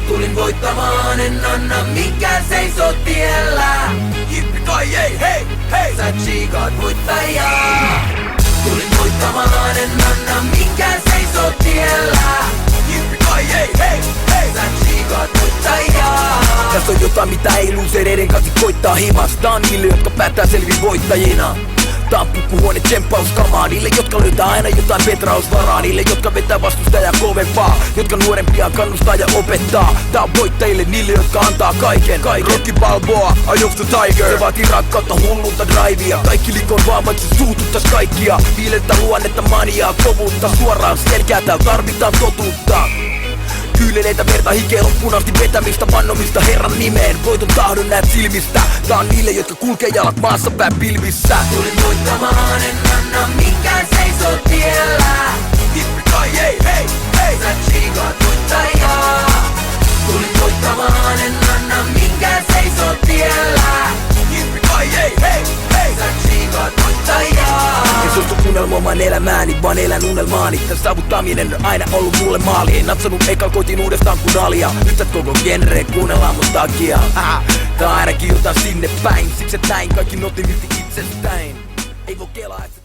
Tulin voittamaan, en anna mikään seisoo tiellä. Jippie-ki-yay, hei, hei, sä tsiikaat voittajaa. Tulin voittamaan, en anna mikään seisoo tiellä. Jippie-ki-yay, hei, hei, sä tsiikaat voittajaa. Tässä on jotain mitä ei luusereiden kanssa koittaa himas. Tää on niille jotka päättää selvin voittajina. Tää on pukkuhuone tsemppauskamaa niille jotka löytää aina jotain petrausvaraa. Niille jotka vetää vastustajaa kovempaa, jotka nuorempia kannustaa ja opettaa. Tää on voittajille niille jotka antaa kaiken. Rocky Balboa, Eye of the Tiger. Se vaatii rakkautta, hullunta drivea. Kaikki likon vaan vaikka se suututtais kaikkia. Viilettä luonnetta, maniaa, kovuutta. Suoraan selkää täällä tarvitaan totuutta. Kyyneleitä, verta, hikeä, loppuun asti vetämistä, vannomista Herran nimeen. Voiton tahdon näet silmistä. Tää on niille, jotka kulkee jalat maassa pää pilvissä. Tulin voittamaan, en anna mikään seisoo tiellä. Jippie-ki-yay, hei, hei, sä tsiikaat voittajaa. Tulin voittamaan, en anna mikään seisoo tiellä. Jippie-ki-yay, hei, hei, sä tsiikaat voittajaa. En suostu unelmoimaan elämääni, vaan elän unelmaani. Tän saavuttaminen on aina ollut mulle maali. En natsannut ekal, koitin uudestaan kun alia. Nyt sä koko genre kuunnellaan mun takia. Tää ainakin jotain sinne päin. Siksi et näin kaikki notin irti itsestäin. Ei voi kelaa et